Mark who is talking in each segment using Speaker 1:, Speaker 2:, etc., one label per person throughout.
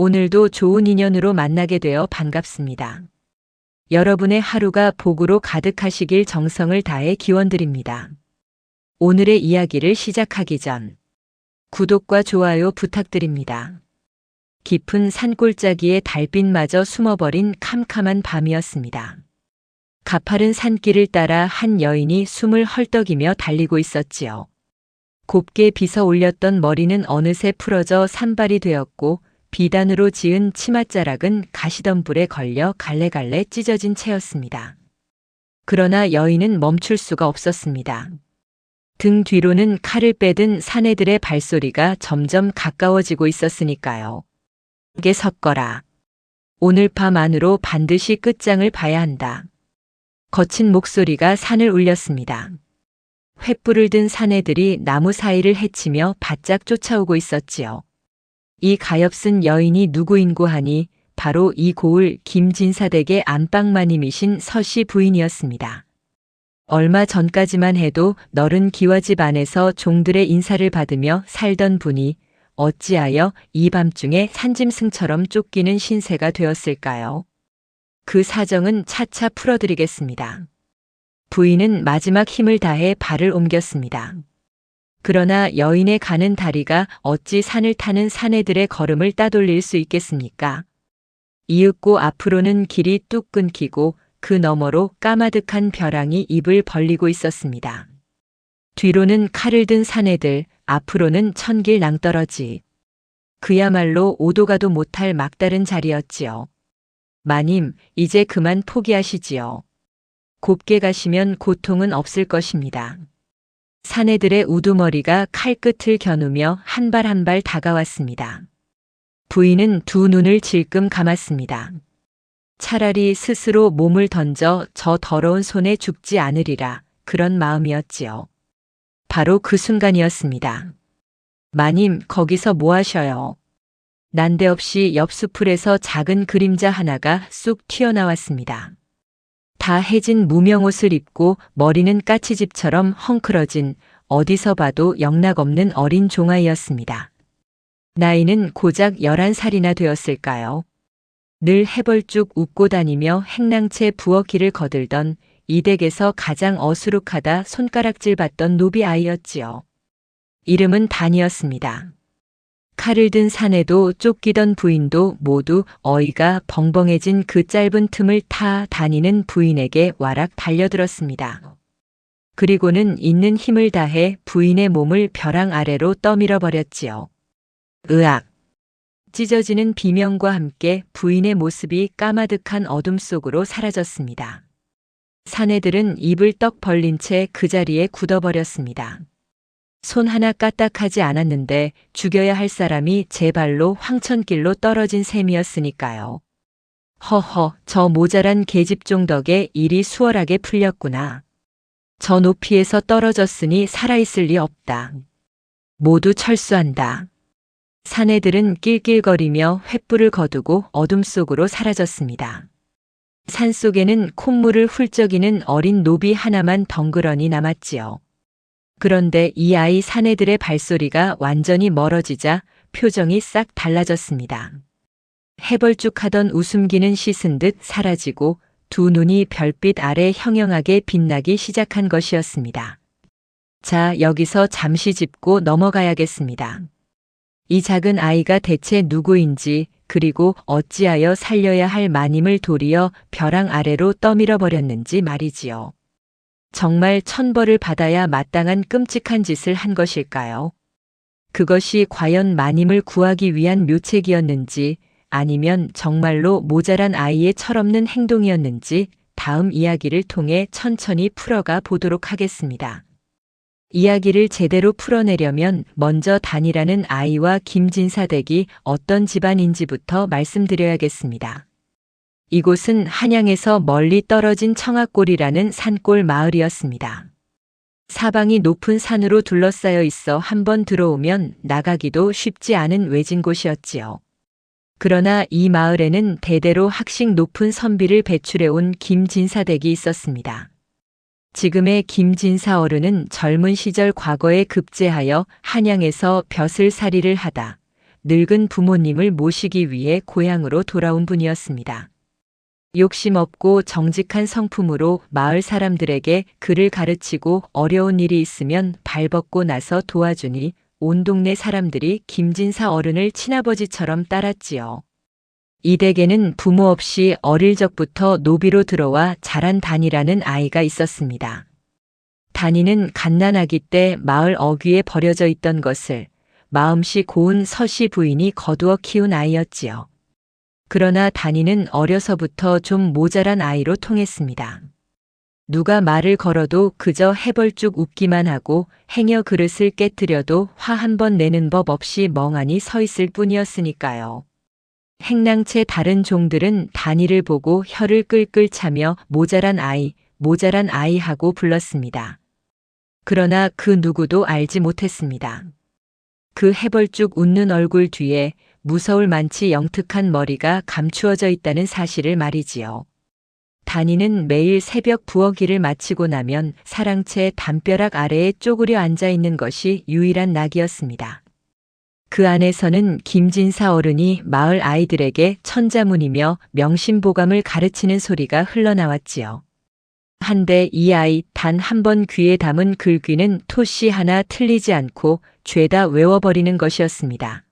Speaker 1: 오늘도 좋은 인연으로 만나게 되어 반갑습니다. 여러분의 하루가 복으로 가득하시길 정성을 다해 기원드립니다. 오늘의 이야기를 시작하기 전 구독과 좋아요 부탁드립니다. 깊은 산골짜기에 달빛마저 숨어버린 캄캄한 밤이었습니다. 가파른 산길을 따라 한 여인이 숨을 헐떡이며 달리고 있었지요. 곱게 빗어 올렸던 머리는 어느새 풀어져 산발이 되었고 비단으로 지은 치맛자락은 가시덤불에 걸려 갈래갈래 찢어진 채였습니다. 그러나 여인은 멈출 수가 없었습니다. 등 뒤로는 칼을 빼든 사내들의 발소리가 점점 가까워지고 있었으니까요. 게 섞어라. 오늘 밤 안으로 반드시 끝장을 봐야 한다. 거친 목소리가 산을 울렸습니다. 횃불을 든 사내들이 나무 사이를 헤치며 바짝 쫓아오고 있었지요. 이 가엾은 여인이 누구인고 하니 바로 이 고을 김진사댁의 안방마님이신 서씨 부인이었습니다. 얼마 전까지만 해도 너른 기와집 안에서 종들의 인사를 받으며 살던 분이 어찌하여 이 밤중에 산짐승처럼 쫓기는 신세가 되었을까요? 그 사정은 차차 풀어드리겠습니다. 부인은 마지막 힘을 다해 발을 옮겼습니다. 그러나 여인의 가는 다리가 어찌 산을 타는 사내들의 걸음을 따돌릴 수 있겠습니까? 이윽고 앞으로는 길이 뚝 끊기고 그 너머로 까마득한 벼랑이 입을 벌리고 있었습니다. 뒤로는 칼을 든 사내들, 앞으로는 천길 낭떠러지. 그야말로 오도 가도 못할 막다른 자리였지요. 마님, 이제 그만 포기하시지요. 곱게 가시면 고통은 없을 것입니다. 사내들의 우두머리가 칼끝을 겨누며 한 발 한 발 다가왔습니다. 부인은 두 눈을 질끔 감았습니다. 차라리 스스로 몸을 던져 저 더러운 손에 죽지 않으리라 그런 마음이었지요. 바로 그 순간이었습니다. 마님, 거기서 뭐 하셔요? 난데없이 옆 수풀에서 작은 그림자 하나가 쑥 튀어나왔습니다. 다 해진 무명옷을 입고 머리는 까치집처럼 헝클어진 어디서 봐도 영락없는 어린 종아이였습니다. 나이는 고작 11살이나 되었을까요? 늘 해벌쭉 웃고 다니며 행랑채 부엌길을 거들던 이 댁에서 가장 어수룩하다 손가락질 받던 노비 아이였지요. 이름은 단이었습니다. 칼을 든 사내도 쫓기던 부인도 모두 어이가 벙벙해진 그 짧은 틈을 타 다니는 부인에게 와락 달려들었습니다. 그리고는 있는 힘을 다해 부인의 몸을 벼랑 아래로 떠밀어 버렸지요. 으악! 찢어지는 비명과 함께 부인의 모습이 까마득한 어둠 속으로 사라졌습니다. 사내들은 입을 떡 벌린 채 그 자리에 굳어버렸습니다. 손 하나 까딱하지 않았는데 죽여야 할 사람이 제 발로 황천길로 떨어진 셈이었으니까요. 허허, 저 모자란 계집종 덕에 일이 수월하게 풀렸구나. 저 높이에서 떨어졌으니 살아있을 리 없다. 모두 철수한다. 사내들은 낄낄거리며 횃불을 거두고 어둠 속으로 사라졌습니다. 산속에는 콧물을 훌쩍이는 어린 노비 하나만 덩그러니 남았지요. 그런데 이 아이 사내들의 발소리가 완전히 멀어지자 표정이 싹 달라졌습니다. 해벌쭉하던 웃음기는 씻은 듯 사라지고 두 눈이 별빛 아래 형형하게 빛나기 시작한 것이었습니다. 자, 여기서 잠시 짚고 넘어가야겠습니다. 이 작은 아이가 대체 누구인지 그리고 어찌하여 살려야 할 마님을 도리어 벼랑 아래로 떠밀어 버렸는지 말이지요. 정말 천벌을 받아야 마땅한 끔찍한 짓을 한 것일까요? 그것이 과연 마님을 구하기 위한 묘책이었는지 아니면 정말로 모자란 아이의 철없는 행동이었는지 다음 이야기를 통해 천천히 풀어가 보도록 하겠습니다. 이야기를 제대로 풀어내려면 먼저 단이라는 아이와 김진사댁이 어떤 집안인지부터 말씀드려야겠습니다. 이곳은 한양에서 멀리 떨어진 청악골이라는 산골 마을이었습니다. 사방이 높은 산으로 둘러싸여 있어 한번 들어오면 나가기도 쉽지 않은 외진 곳이었지요. 그러나 이 마을에는 대대로 학식 높은 선비를 배출해온 김진사댁이 있었습니다. 지금의 김진사 어른은 젊은 시절 과거에 급제하여 한양에서 벼슬살이를 하다 늙은 부모님을 모시기 위해 고향으로 돌아온 분이었습니다. 욕심 없고 정직한 성품으로 마을 사람들에게 글을 가르치고 어려운 일이 있으면 발벗고 나서 도와주니 온 동네 사람들이 김진사 어른을 친아버지처럼 따랐지요. 이 댁에는 부모 없이 어릴 적부터 노비로 들어와 자란 단이라는 아이가 있었습니다. 단이는 갓난아기 때 마을 어귀에 버려져 있던 것을 마음씨 고운 서씨 부인이 거두어 키운 아이였지요. 그러나 단이는 어려서부터 좀 모자란 아이로 통했습니다. 누가 말을 걸어도 그저 해벌쭉 웃기만 하고 행여 그릇을 깨뜨려도 화 한 번 내는 법 없이 멍하니 서 있을 뿐이었으니까요. 행랑채 다른 종들은 단이를 보고 혀를 끌끌 차며 모자란 아이 하고 불렀습니다. 그러나 그 누구도 알지 못했습니다. 그 해벌쭉 웃는 얼굴 뒤에 무서울 만치 영특한 머리가 감추어져 있다는 사실을 말이지요. 단이는 매일 새벽 부엌일을 마치고 나면 사랑채 담벼락 아래에 쪼그려 앉아 있는 것이 유일한 낙이었습니다. 그 안에서는 김진사 어른이 마을 아이들에게 천자문이며 명심보감을 가르치는 소리가 흘러나왔지요. 한데 이 아이 단 한 번 귀에 담은 글귀는 토시 하나 틀리지 않고 죄다 외워버리는 것이었습니다.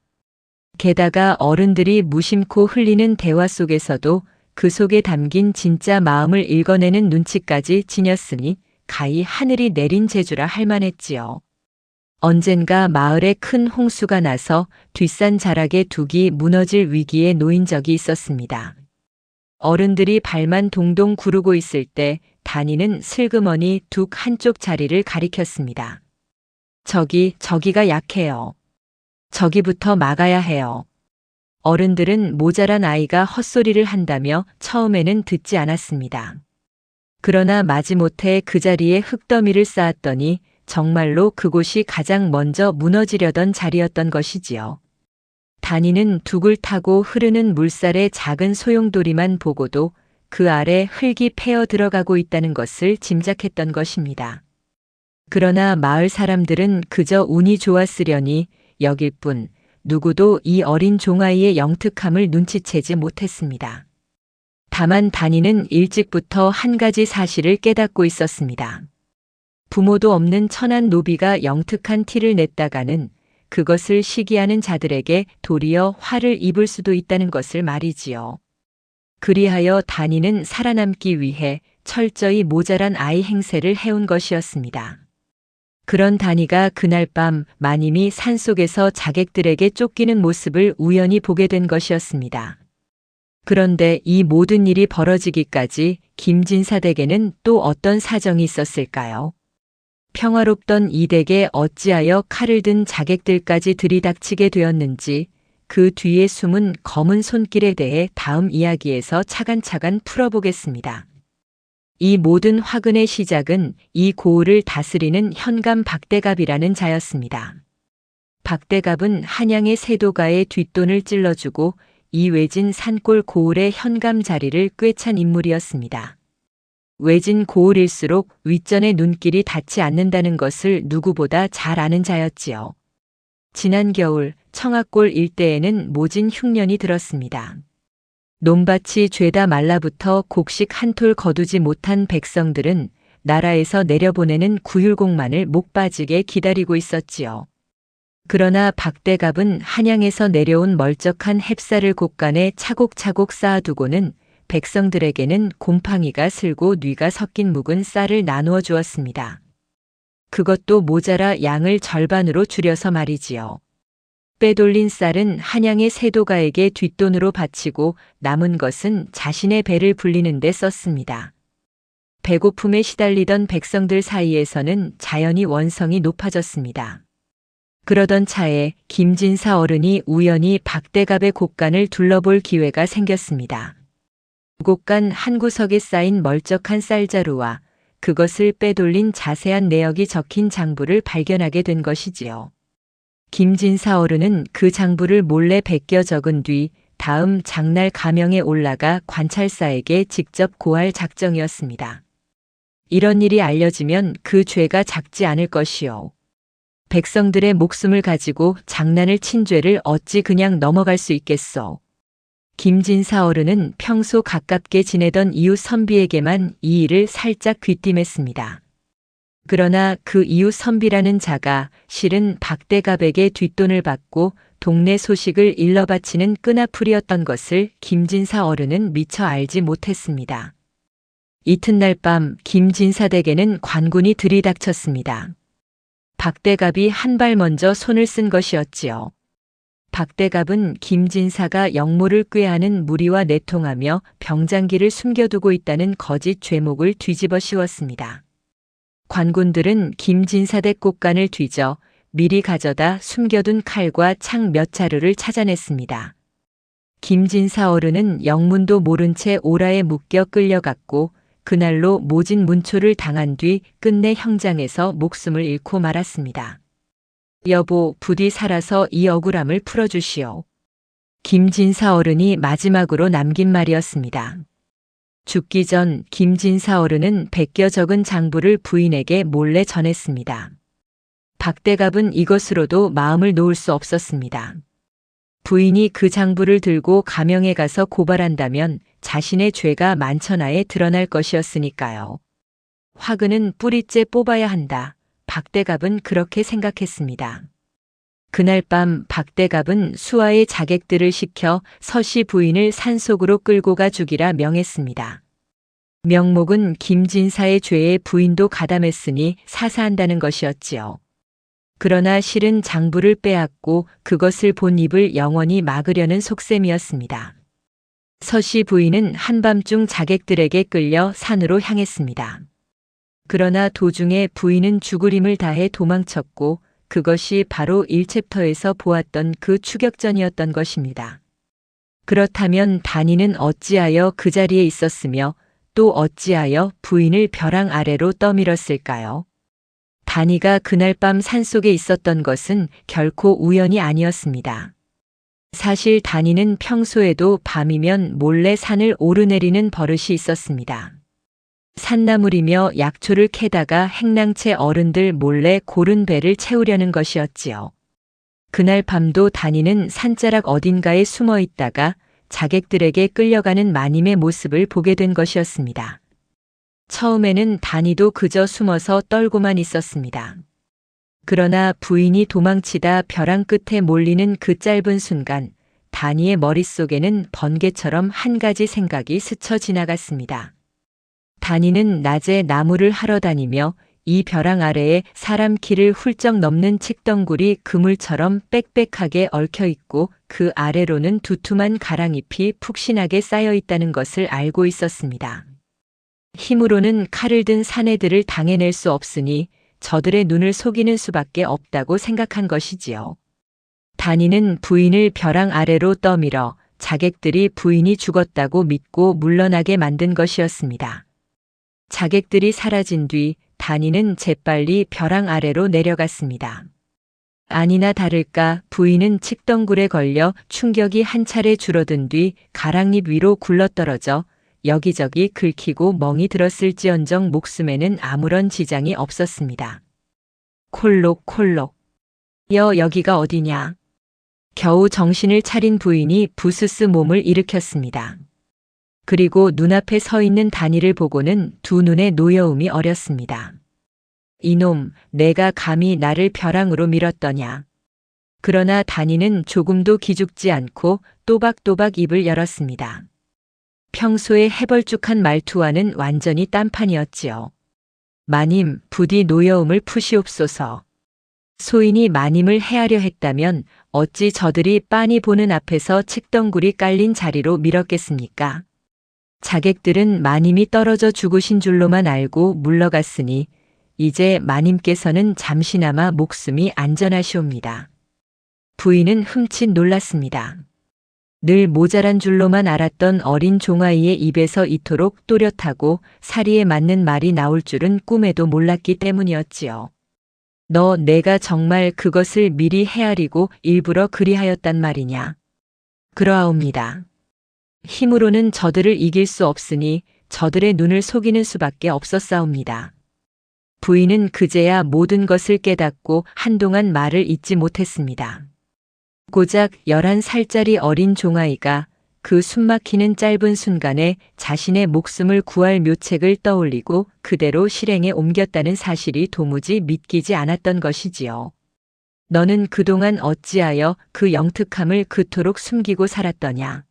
Speaker 1: 게다가 어른들이 무심코 흘리는 대화 속에서도 그 속에 담긴 진짜 마음을 읽어내는 눈치까지 지녔으니 가히 하늘이 내린 재주라 할 만했지요. 언젠가 마을에 큰 홍수가 나서 뒷산 자락의 둑이 무너질 위기에 놓인 적이 있었습니다. 어른들이 발만 동동 구르고 있을 때 단이는 슬그머니 둑 한쪽 자리를 가리켰습니다. 저기가 약해요. 저기부터 막아야 해요. 어른들은 모자란 아이가 헛소리를 한다며 처음에는 듣지 않았습니다. 그러나 마지못해 그 자리에 흙더미를 쌓았더니 정말로 그곳이 가장 먼저 무너지려던 자리였던 것이지요. 단이는 둑을 타고 흐르는 물살의 작은 소용돌이만 보고도 그 아래 흙이 패어 들어가고 있다는 것을 짐작했던 것입니다. 그러나 마을 사람들은 그저 운이 좋았으려니 여길 뿐 누구도 이 어린 종아이의 영특함을 눈치채지 못했습니다. 다만 단이는 일찍부터 한 가지 사실을 깨닫고 있었습니다. 부모도 없는 천한 노비가 영특한 티를 냈다가는 그것을 시기하는 자들에게 도리어 화를 입을 수도 있다는 것을 말이지요. 그리하여 단이는 살아남기 위해 철저히 모자란 아이 행세를 해온 것이었습니다. 그런 단이가 그날 밤 마님이 산속에서 자객들에게 쫓기는 모습을 우연히 보게 된 것이었습니다. 그런데 이 모든 일이 벌어지기까지 김진사 댁에는 또 어떤 사정이 있었을까요? 평화롭던 이 댁에 어찌하여 칼을 든 자객들까지 들이닥치게 되었는지 그 뒤에 숨은 검은 손길에 대해 다음 이야기에서 차근차근 풀어보겠습니다. 이 모든 화근의 시작은 이 고을을 다스리는 현감 박대갑이라는 자였습니다. 박대갑은 한양의 세도가의 뒷돈을 찔러주고 이 외진 산골 고을의 현감 자리를 꿰찬 인물이었습니다. 외진 고을일수록 윗전의 눈길이 닿지 않는다는 것을 누구보다 잘 아는 자였지요. 지난 겨울 청학골 일대에는 모진 흉년이 들었습니다. 논밭이 죄다 말라붙어 곡식 한 톨 거두지 못한 백성들은 나라에서 내려보내는 구휼공만을 목 빠지게 기다리고 있었지요. 그러나 박대갑은 한양에서 내려온 멀쩍한 햅쌀을 곳간에 차곡차곡 쌓아두고는 백성들에게는 곰팡이가 슬고 뉘가 섞인 묵은 쌀을 나누어 주었습니다. 그것도 모자라 양을 절반으로 줄여서 말이지요. 빼돌린 쌀은 한양의 세도가에게 뒷돈으로 바치고 남은 것은 자신의 배를 불리는 데 썼습니다. 배고픔에 시달리던 백성들 사이에서는 자연히 원성이 높아졌습니다. 그러던 차에 김진사 어른이 우연히 박대갑의 곳간을 둘러볼 기회가 생겼습니다. 곳간 한 구석에 쌓인 멀쩍한 쌀자루와 그것을 빼돌린 자세한 내역이 적힌 장부를 발견하게 된 것이지요. 김진사 어른은 그 장부를 몰래 베껴 적은 뒤 다음 장날 가명에 올라가 관찰사에게 직접 고할 작정이었습니다. 이런 일이 알려지면 그 죄가 작지 않을 것이요. 백성들의 목숨을 가지고 장난을 친 죄를 어찌 그냥 넘어갈 수 있겠소. 김진사 어른은 평소 가깝게 지내던 이웃 선비에게만 이 일을 살짝 귀띔했습니다. 그러나 그 이웃 선비라는 자가 실은 박대갑에게 뒷돈을 받고 동네 소식을 일러 바치는 끈아풀이었던 것을 김진사 어른은 미처 알지 못했습니다. 이튿날 밤 김진사 댁에는 관군이 들이닥쳤습니다. 박대갑이 한 발 먼저 손을 쓴 것이었지요. 박대갑은 김진사가 영모를 꾀하는 무리와 내통하며 병장기를 숨겨두고 있다는 거짓 죄목을 뒤집어 씌웠습니다. 관군들은 김진사 댁 곳간을 뒤져 미리 가져다 숨겨둔 칼과 창 몇 자루를 찾아냈습니다. 김진사 어른은 영문도 모른 채 오라에 묶여 끌려갔고 그날로 모진 문초를 당한 뒤 끝내 형장에서 목숨을 잃고 말았습니다. 여보, 부디 살아서 이 억울함을 풀어주시오. 김진사 어른이 마지막으로 남긴 말이었습니다. 죽기 전 김진사 어른은 베껴 적은 장부를 부인에게 몰래 전했습니다. 박대갑은 이것으로도 마음을 놓을 수 없었습니다. 부인이 그 장부를 들고 가명에 가서 고발한다면 자신의 죄가 만천하에 드러날 것이었으니까요. 화근은 뿌리째 뽑아야 한다. 박대갑은 그렇게 생각했습니다. 그날 밤 박대갑은 수하의 자객들을 시켜 서씨 부인을 산속으로 끌고 가 죽이라 명했습니다. 명목은 김진사의 죄에 부인도 가담했으니 사사한다는 것이었지요. 그러나 실은 장부를 빼앗고 그것을 본 입을 영원히 막으려는 속셈이었습니다. 서씨 부인은 한밤중 자객들에게 끌려 산으로 향했습니다. 그러나 도중에 부인은 죽을 힘을 다해 도망쳤고 그것이 바로 1챕터에서 보았던 그 추격전이었던 것입니다. 그렇다면 단이는 어찌하여 그 자리에 있었으며 또 어찌하여 부인을 벼랑 아래로 떠밀었을까요? 단이가 그날 밤 산속에 있었던 것은 결코 우연이 아니었습니다. 사실 단이는 평소에도 밤이면 몰래 산을 오르내리는 버릇이 있었습니다. 산나물이며 약초를 캐다가 행랑채 어른들 몰래 고른 배를 채우려는 것이었지요. 그날 밤도 단이는 산자락 어딘가에 숨어 있다가 자객들에게 끌려가는 마님의 모습을 보게 된 것이었습니다. 처음에는 단이도 그저 숨어서 떨고만 있었습니다. 그러나 부인이 도망치다 벼랑 끝에 몰리는 그 짧은 순간 단이의 머릿속에는 번개처럼 한 가지 생각이 스쳐 지나갔습니다. 단이는 낮에 나무를 하러 다니며 이 벼랑 아래에 사람 키를 훌쩍 넘는 칡덩굴이 그물처럼 빽빽하게 얽혀 있고 그 아래로는 두툼한 가랑잎이 푹신하게 쌓여 있다는 것을 알고 있었습니다. 힘으로는 칼을 든 사내들을 당해낼 수 없으니 저들의 눈을 속이는 수밖에 없다고 생각한 것이지요. 단이는 부인을 벼랑 아래로 떠밀어 자객들이 부인이 죽었다고 믿고 물러나게 만든 것이었습니다. 자객들이 사라진 뒤 단이는 재빨리 벼랑 아래로 내려갔습니다. 아니나 다를까 부인은 칡덩굴에 걸려 충격이 한 차례 줄어든 뒤 가랑잎 위로 굴러떨어져 여기저기 긁히고 멍이 들었을지언정 목숨에는 아무런 지장이 없었습니다. 콜록콜록. 여기가 어디냐? 겨우 정신을 차린 부인이 부스스 몸을 일으켰습니다. 그리고 눈앞에 서 있는 단이를 보고는 두 눈에 노여움이 어렸습니다. 이놈, 내가 감히 나를 벼랑으로 밀었더냐. 그러나 단이는 조금도 기죽지 않고 또박또박 입을 열었습니다. 평소의 해벌쭉한 말투와는 완전히 딴판이었지요. 마님, 부디 노여움을 푸시옵소서. 소인이 마님을 해하려 했다면 어찌 저들이 빤히 보는 앞에서 칡덩굴이 깔린 자리로 밀었겠습니까? 자객들은 마님이 떨어져 죽으신 줄로만 알고 물러갔으니 이제 마님께서는 잠시나마 목숨이 안전하시옵니다. 부인은 흠칫 놀랐습니다. 늘 모자란 줄로만 알았던 어린 종아이의 입에서 이토록 또렷하고 사리에 맞는 말이 나올 줄은 꿈에도 몰랐기 때문이었지요. 내가 정말 그것을 미리 헤아리고 일부러 그리하였단 말이냐? 그러하옵니다. 힘으로는 저들을 이길 수 없으니 저들의 눈을 속이는 수밖에 없었사옵니다. 부인은 그제야 모든 것을 깨닫고 한동안 말을 잇지 못했습니다. 고작 11살짜리 어린 종아이가 그 숨막히는 짧은 순간에 자신의 목숨을 구할 묘책을 떠올리고 그대로 실행에 옮겼다는 사실이 도무지 믿기지 않았던 것이지요. 너는 그동안 어찌하여 그 영특함을 그토록 숨기고 살았더냐.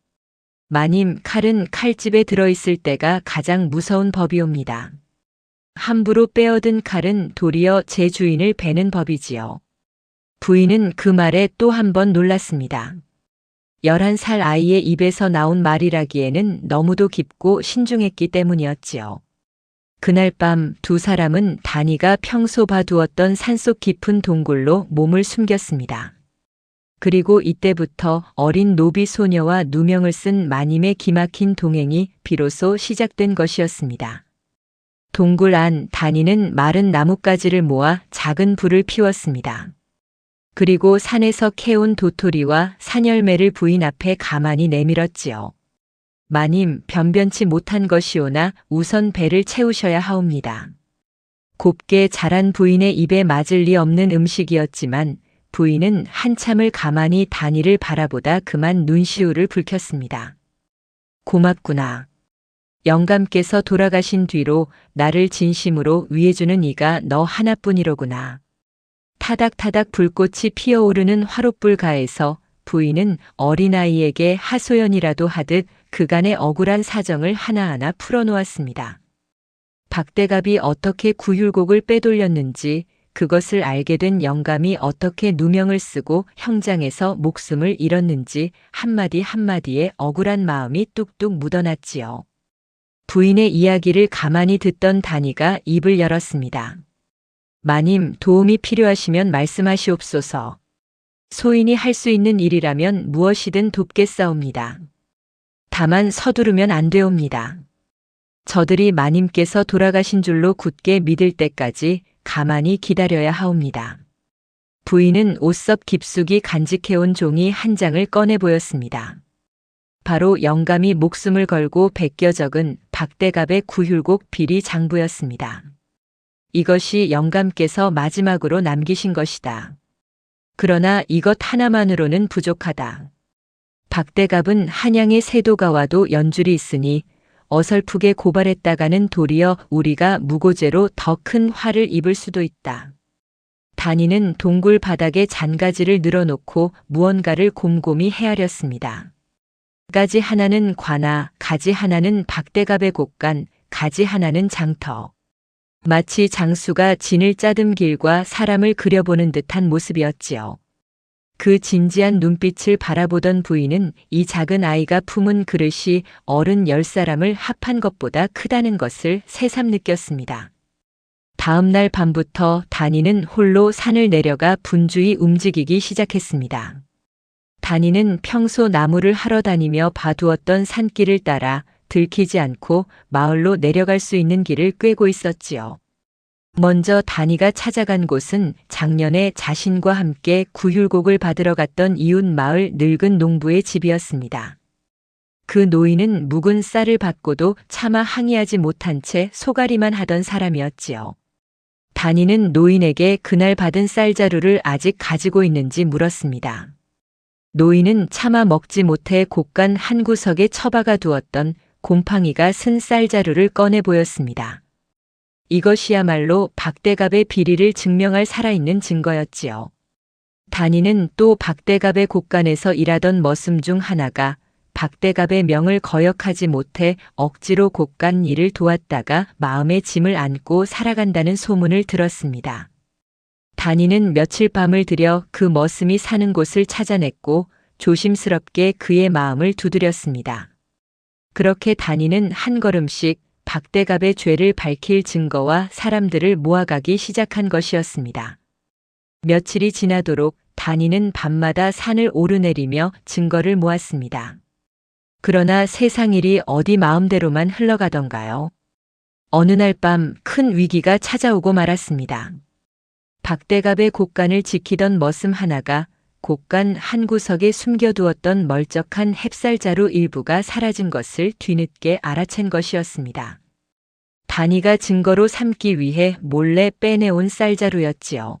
Speaker 1: 마님, 칼은 칼집에 들어있을 때가 가장 무서운 법이옵니다. 함부로 빼어든 칼은 도리어 제 주인을 베는 법이지요. 부인은 그 말에 또 한 번 놀랐습니다. 11살 아이의 입에서 나온 말이라기에는 너무도 깊고 신중했기 때문이었지요. 그날 밤 두 사람은 다니가 평소 봐두었던 산속 깊은 동굴로 몸을 숨겼습니다. 그리고 이때부터 어린 노비 소녀와 누명을 쓴 마님의 기막힌 동행이 비로소 시작된 것이었습니다. 동굴 안 다니는 마른 나뭇가지를 모아 작은 불을 피웠습니다. 그리고 산에서 캐온 도토리와 산열매를 부인 앞에 가만히 내밀었지요. 마님, 변변치 못한 것이오나 우선 배를 채우셔야 하옵니다. 곱게 자란 부인의 입에 맞을 리 없는 음식이었지만 부인은 한참을 가만히 다니를 바라보다 그만 눈시울을 붉혔습니다. 고맙구나. 영감께서 돌아가신 뒤로 나를 진심으로 위해주는 이가 너 하나뿐이로구나. 타닥타닥 불꽃이 피어오르는 화롯불 가에서 부인은 어린아이에게 하소연이라도 하듯 그간의 억울한 사정을 하나하나 풀어놓았습니다. 박대갑이 어떻게 구휼곡을 빼돌렸는지, 그것을 알게 된 영감이 어떻게 누명을 쓰고 형장에서 목숨을 잃었는지 한마디 한마디에 억울한 마음이 뚝뚝 묻어났지요. 부인의 이야기를 가만히 듣던 다니가 입을 열었습니다. 마님, 도움이 필요하시면 말씀하시옵소서. 소인이 할 수 있는 일이라면 무엇이든 돕겠사옵니다. 다만 서두르면 안 되옵니다. 저들이 마님께서 돌아가신 줄로 굳게 믿을 때까지 가만히 기다려야 하옵니다. 부인은 옷섭 깊숙이 간직해온 종이 한 장을 꺼내 보였습니다. 바로 영감이 목숨을 걸고 베껴 적은 박대갑의 구휼곡 비리 장부였습니다. 이것이 영감께서 마지막으로 남기신 것이다. 그러나 이것 하나만으로는 부족하다. 박대갑은 한양의 세도가와도 연줄이 있으니 어설프게 고발했다가는 도리어 우리가 무고죄로 더 큰 화를 입을 수도 있다. 다니는 동굴 바닥에 잔가지를 늘어놓고 무언가를 곰곰이 헤아렸습니다. 가지 하나는 관아, 가지 하나는 박대갑의 곡간, 가지 하나는 장터. 마치 장수가 진을 짜듬 길과 사람을 그려보는 듯한 모습이었지요. 그 진지한 눈빛을 바라보던 부인은 이 작은 아이가 품은 그릇이 어른 10사람을 합한 것보다 크다는 것을 새삼 느꼈습니다. 다음 날 밤부터 다니는 홀로 산을 내려가 분주히 움직이기 시작했습니다. 다니는 평소 나무를 하러 다니며 봐두었던 산길을 따라 들키지 않고 마을로 내려갈 수 있는 길을 꿰고 있었지요. 먼저 다니가 찾아간 곳은 작년에 자신과 함께 구휼곡을 받으러 갔던 이웃 마을 늙은 농부의 집이었습니다. 그 노인은 묵은 쌀을 받고도 차마 항의하지 못한 채 소가리만 하던 사람이었지요. 다니는 노인에게 그날 받은 쌀자루를 아직 가지고 있는지 물었습니다. 노인은 차마 먹지 못해 곡간 한 구석에 처박아 두었던 곰팡이가 쓴 쌀자루를 꺼내 보였습니다. 이것이야말로 박대갑의 비리를 증명할 살아있는 증거였지요. 다니는 또 박대갑의 곡간에서 일하던 머슴 중 하나가 박대갑의 명을 거역하지 못해 억지로 곡간 일을 도왔다가 마음에 짐을 안고 살아간다는 소문을 들었습니다. 다니는 며칠 밤을 들여 그 머슴이 사는 곳을 찾아냈고 조심스럽게 그의 마음을 두드렸습니다. 그렇게 다니는 한 걸음씩 박대갑의 죄를 밝힐 증거와 사람들을 모아가기 시작한 것이었습니다. 며칠이 지나도록 다니는 밤마다 산을 오르내리며 증거를 모았습니다. 그러나 세상 일이 어디 마음대로만 흘러가던가요? 어느 날 밤 큰 위기가 찾아오고 말았습니다. 박대갑의 곡간을 지키던 머슴 하나가 곡간 한 구석에 숨겨두었던 멀쩍한 햅쌀자루 일부가 사라진 것을 뒤늦게 알아챈 것이었습니다. 단이가 증거로 삼기 위해 몰래 빼내온 쌀자루였지요.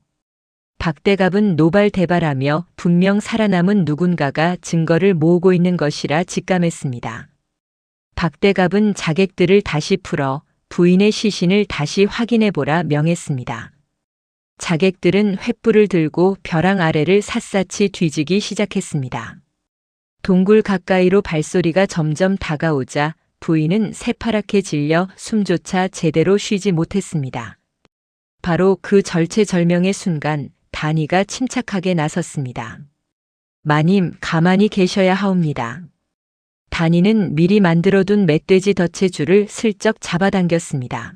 Speaker 1: 박대갑은 노발대발하며 분명 살아남은 누군가가 증거를 모으고 있는 것이라 직감했습니다. 박대갑은 자객들을 다시 풀어 부인의 시신을 다시 확인해보라 명했습니다. 자객들은 횃불을 들고 벼랑 아래를 샅샅이 뒤지기 시작했습니다. 동굴 가까이로 발소리가 점점 다가오자 부인은 새파랗게 질려 숨조차 제대로 쉬지 못했습니다. 바로 그 절체절명의 순간 단이가 침착하게 나섰습니다. 마님, 가만히 계셔야 하옵니다. 단이는 미리 만들어둔 멧돼지 덫의 줄을 슬쩍 잡아당겼습니다.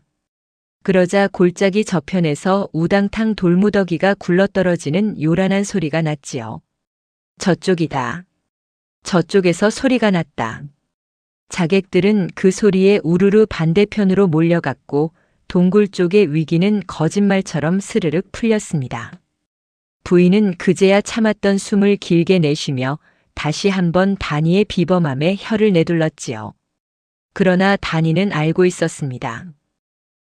Speaker 1: 그러자 골짜기 저편에서 우당탕 돌무더기가 굴러떨어지는 요란한 소리가 났지요. 저쪽이다. 저쪽에서 소리가 났다. 자객들은 그 소리에 우르르 반대편으로 몰려갔고 동굴 쪽의 위기는 거짓말처럼 스르륵 풀렸습니다. 부인은 그제야 참았던 숨을 길게 내쉬며 다시 한번 단이의 비범함에 혀를 내둘렀지요. 그러나 단이는 알고 있었습니다.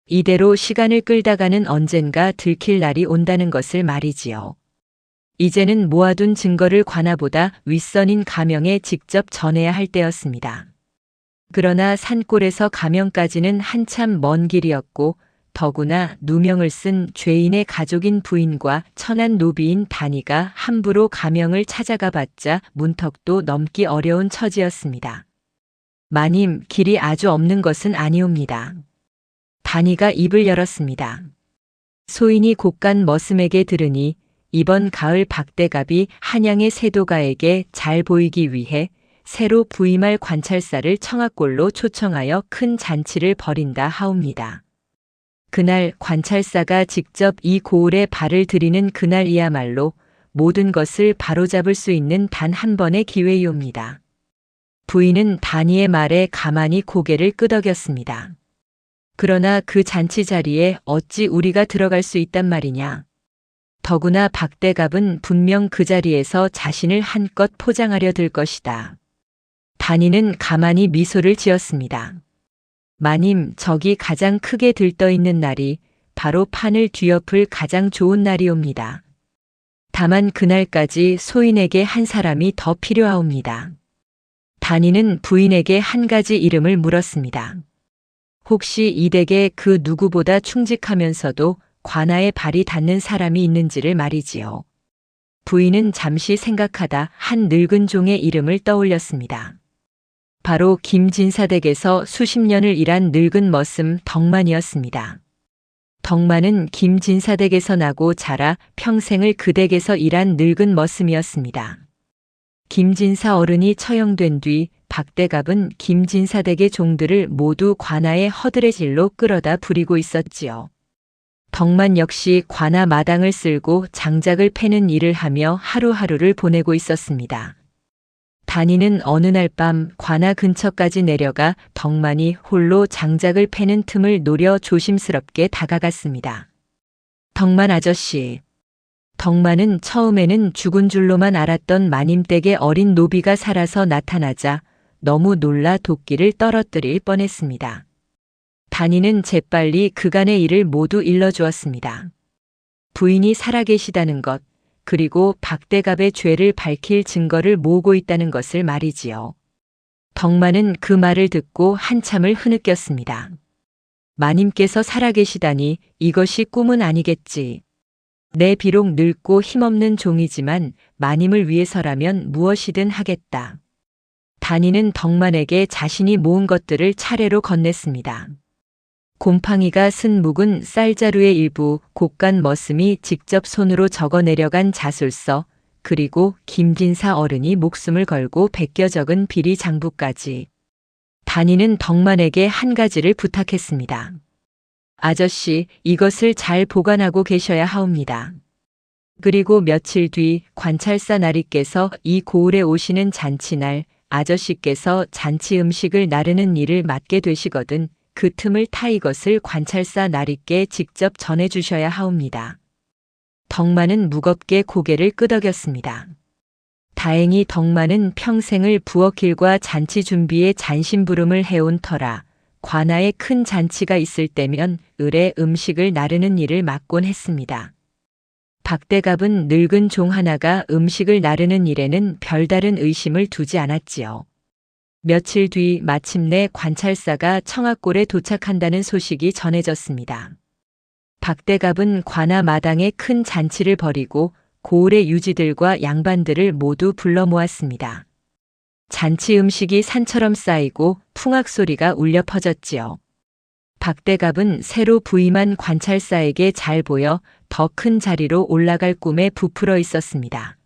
Speaker 1: 이대로 시간을 끌다가는 언젠가 들킬 날이 온다는 것을 말이지요. 이제는 모아둔 증거를 관아보다 윗선인 가명에 직접 전해야 할 때였습니다. 그러나 산골에서 가명까지는 한참 먼 길이었고 더구나 누명을 쓴 죄인의 가족인 부인과 천한 노비인 단이가 함부로 가명을 찾아가 봤자 문턱도 넘기 어려운 처지였습니다. 마님, 길이 아주 없는 것은 아니옵니다. 단이가 입을 열었습니다. 소인이 곡간 머슴에게 들으니 이번 가을 박대갑이 한양의 세도가에게 잘 보이기 위해 새로 부임할 관찰사를 청하골로 초청하여 큰 잔치를 벌인다 하옵니다. 그날 관찰사가 직접 이 고을에 발을 들이는 그날이야말로 모든 것을 바로잡을 수 있는 단 한 번의 기회이옵니다. 부인은 단이의 말에 가만히 고개를 끄덕였습니다. 그러나 그 잔치 자리에 어찌 우리가 들어갈 수 있단 말이냐. 더구나 박대갑은 분명 그 자리에서 자신을 한껏 포장하려 들 것이다. 단이는 가만히 미소를 지었습니다. 마님, 저기 가장 크게 들떠있는 날이 바로 판을 뒤엎을 가장 좋은 날이옵니다. 다만 그날까지 소인에게 한 사람이 더 필요하옵니다. 단이는 부인에게 한 가지 이름을 물었습니다. 혹시 이 댁에 그 누구보다 충직하면서도 관아에 발이 닿는 사람이 있는지를 말이지요. 부인은 잠시 생각하다 한 늙은 종의 이름을 떠올렸습니다. 바로 김진사댁에서 수십 년을 일한 늙은 머슴 덕만이었습니다. 덕만은 김진사댁에서 나고 자라 평생을 그 댁에서 일한 늙은 머슴이었습니다. 김진사 어른이 처형된 뒤 박대갑은 김진사댁의 종들을 모두 관아의 허드레질로 끌어다 부리고 있었지요. 덕만 역시 관아 마당을 쓸고 장작을 패는 일을 하며 하루하루를 보내고 있었습니다. 단이는 어느 날 밤 관아 근처까지 내려가 덕만이 홀로 장작을 패는 틈을 노려 조심스럽게 다가갔습니다. 덕만 아저씨. 덕만은 처음에는 죽은 줄로만 알았던 마님댁의 어린 노비가 살아서 나타나자 너무 놀라 도끼를 떨어뜨릴 뻔했습니다. 단이는 재빨리 그간의 일을 모두 일러주었습니다. 부인이 살아계시다는 것, 그리고 박대갑의 죄를 밝힐 증거를 모으고 있다는 것을 말이지요. 덕만은 그 말을 듣고 한참을 흐느꼈습니다. 마님께서 살아계시다니 이것이 꿈은 아니겠지. 내 비록 늙고 힘없는 종이지만 마님을 위해서라면 무엇이든 하겠다. 단이는 덕만에게 자신이 모은 것들을 차례로 건넸습니다. 곰팡이가 쓴 묵은 쌀자루의 일부, 곡간 머슴이 직접 손으로 적어 내려간 자술서, 그리고 김진사 어른이 목숨을 걸고 베껴 적은 비리 장부까지. 단이는 덕만에게 한 가지를 부탁했습니다. 아저씨, 이것을 잘 보관하고 계셔야 하옵니다. 그리고 며칠 뒤 관찰사 나리께서 이 고을에 오시는 잔치날 아저씨께서 잔치 음식을 나르는 일을 맡게 되시거든 그 틈을 타 이것을 관찰사 나리께 직접 전해주셔야 하옵니다. 덕만은 무겁게 고개를 끄덕였습니다. 다행히 덕만은 평생을 부엌일과 잔치 준비에 잔심부름을 해온 터라 관아에 큰 잔치가 있을 때면 을에 음식을 나르는 일을 맡곤 했습니다. 박대갑은 늙은 종 하나가 음식을 나르는 일에는 별다른 의심을 두지 않았지요. 며칠 뒤 마침내 관찰사가 청학골에 도착한다는 소식이 전해졌습니다. 박대갑은 관아 마당에 큰 잔치를 벌이고 고을의 유지들과 양반들을 모두 불러 모았습니다. 잔치 음식이 산처럼 쌓이고 풍악 소리가 울려 퍼졌지요. 박대갑은 새로 부임한 관찰사에게 잘 보여 더 큰 자리로 올라갈 꿈에 부풀어 있었습니다.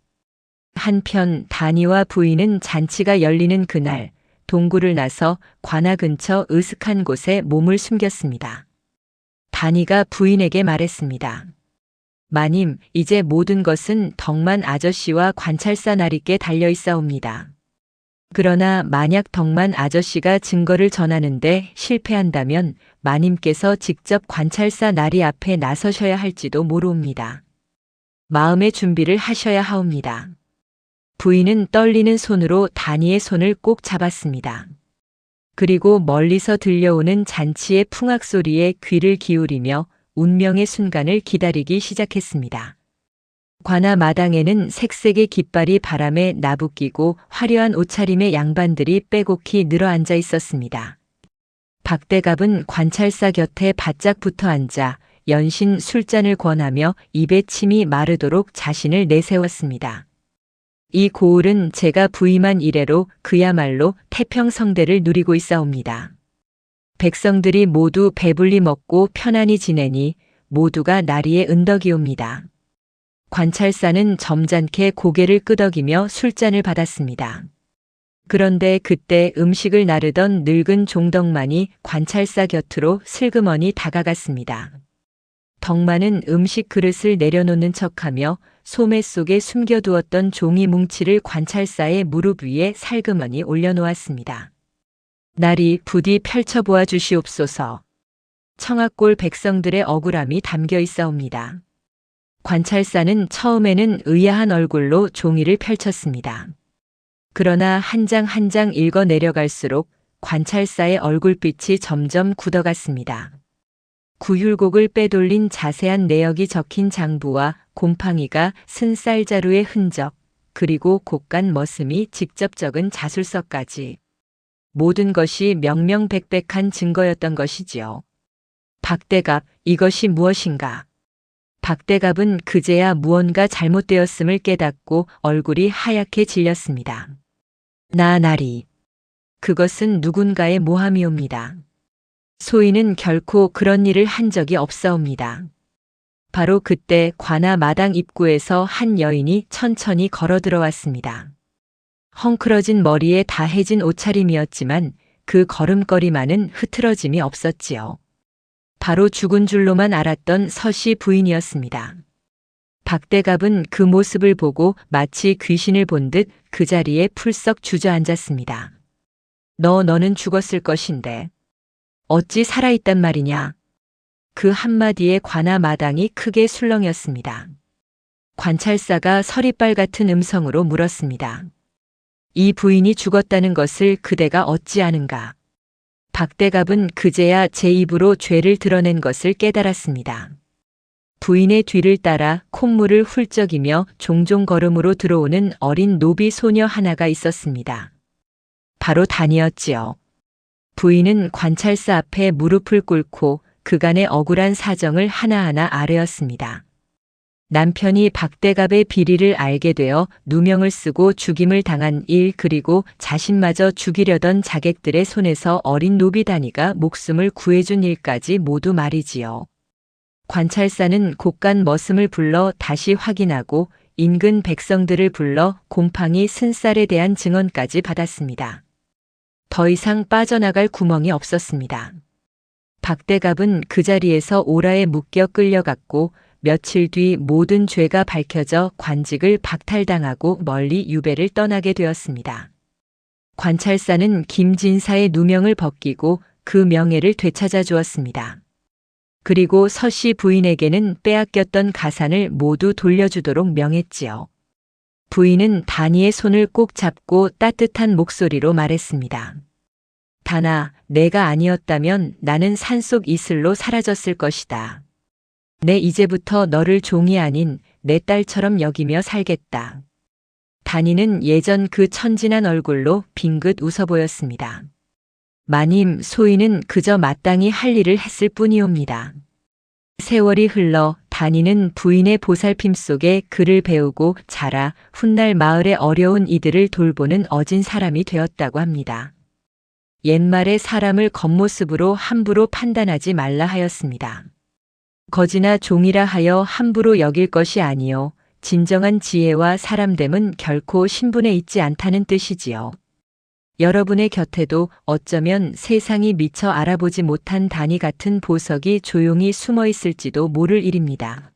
Speaker 1: 한편 단이와 부인은 잔치가 열리는 그날 동굴을 나서 관아 근처 으슥한 곳에 몸을 숨겼습니다. 단이가 부인에게 말했습니다. 마님, 이제 모든 것은 덕만 아저씨와 관찰사 나리께 달려 있사옵니다. 그러나 만약 덕만 아저씨가 증거를 전하는데 실패한다면 마님께서 직접 관찰사 나리 앞에 나서셔야 할지도 모르옵니다. 마음의 준비를 하셔야 하옵니다. 부인은 떨리는 손으로 단이의 손을 꼭 잡았습니다. 그리고 멀리서 들려오는 잔치의 풍악 소리에 귀를 기울이며 운명의 순간을 기다리기 시작했습니다. 관아 마당에는 색색의 깃발이 바람에 나부끼고 화려한 옷차림의 양반들이 빼곡히 늘어앉아 있었습니다. 박대갑은 관찰사 곁에 바짝 붙어 앉아 연신 술잔을 권하며 입에 침이 마르도록 자신을 내세웠습니다. 이 고을은 제가 부임한 이래로 그야말로 태평성대를 누리고 있사옵니다. 백성들이 모두 배불리 먹고 편안히 지내니 모두가 나리의 은덕이옵니다. 관찰사는 점잖게 고개를 끄덕이며 술잔을 받았습니다. 그런데 그때 음식을 나르던 늙은 종덕만이 관찰사 곁으로 슬그머니 다가갔습니다. 덕만은 음식 그릇을 내려놓는 척하며 소매 속에 숨겨두었던 종이 뭉치를 관찰사의 무릎 위에 살그머니 올려놓았습니다. 나리 부디 펼쳐보아 주시옵소서. 청학골 백성들의 억울함이 담겨 있사옵니다. 관찰사는 처음에는 의아한 얼굴로 종이를 펼쳤습니다. 그러나 한 장 한 장 읽어 내려갈수록 관찰사의 얼굴빛이 점점 굳어갔습니다. 구율곡을 빼돌린 자세한 내역이 적힌 장부와 곰팡이가 쓴 쌀자루의 흔적, 그리고 곡간 머슴이 직접 적은 자술서까지. 모든 것이 명명백백한 증거였던 것이지요. 박대갑, 이것이 무엇인가? 박대갑은 그제야 무언가 잘못되었음을 깨닫고 얼굴이 하얗게 질렸습니다. 나리. 그것은 누군가의 모함이옵니다. 소인은 결코 그런 일을 한 적이 없사옵니다. 바로 그때 관아 마당 입구에서 한 여인이 천천히 걸어 들어왔습니다. 헝클어진 머리에 다해진 옷차림이었지만 그 걸음걸이만은 흐트러짐이 없었지요. 바로 죽은 줄로만 알았던 서씨 부인이었습니다. 박대갑은 그 모습을 보고 마치 귀신을 본 듯 그 자리에 풀썩 주저앉았습니다. 너는 죽었을 것인데 어찌 살아있단 말이냐? 그 한마디에 관아 마당이 크게 술렁였습니다. 관찰사가 서리빨 같은 음성으로 물었습니다. 이 부인이 죽었다는 것을 그대가 어찌 아는가? 박대갑은 그제야 제 입으로 죄를 드러낸 것을 깨달았습니다. 부인의 뒤를 따라 콧물을 훌쩍이며 종종 걸음으로 들어오는 어린 노비 소녀 하나가 있었습니다. 바로 단이었지요. 부인은 관찰사 앞에 무릎을 꿇고 그간의 억울한 사정을 하나하나 아뢰었습니다. 남편이 박대갑의 비리를 알게 되어 누명을 쓰고 죽임을 당한 일, 그리고 자신마저 죽이려던 자객들의 손에서 어린 노비 단이가 목숨을 구해준 일까지 모두 말이지요. 관찰사는 곡간 머슴을 불러 다시 확인하고 인근 백성들을 불러 곰팡이 쓴쌀에 대한 증언까지 받았습니다. 더 이상 빠져나갈 구멍이 없었습니다. 박대갑은 그 자리에서 오라에 묶여 끌려갔고 며칠 뒤 모든 죄가 밝혀져 관직을 박탈당하고 멀리 유배를 떠나게 되었습니다. 관찰사는 김진사의 누명을 벗기고 그 명예를 되찾아 주었습니다. 그리고 서씨 부인에게는 빼앗겼던 가산을 모두 돌려주도록 명했지요. 부인은 단이의 손을 꼭 잡고 따뜻한 목소리로 말했습니다. 다나, 내가 아니었다면 나는 산속 이슬로 사라졌을 것이다. 내 이제부터 너를 종이 아닌 내 딸처럼 여기며 살겠다. 단이는 예전 그 천진한 얼굴로 빙긋 웃어 보였습니다. 마님, 소인은 그저 마땅히 할 일을 했을 뿐이옵니다. 세월이 흘러 단이는 부인의 보살핌 속에 글을 배우고 자라 훗날 마을의 어려운 이들을 돌보는 어진 사람이 되었다고 합니다. 옛말에 사람을 겉모습으로 함부로 판단하지 말라 하였습니다. 거지나 종이라 하여 함부로 여길 것이 아니요 진정한 지혜와 사람됨은 결코 신분에 있지 않다는 뜻이지요. 여러분의 곁에도 어쩌면 세상이 미처 알아보지 못한 단이 같은 보석이 조용히 숨어 있을지도 모를 일입니다.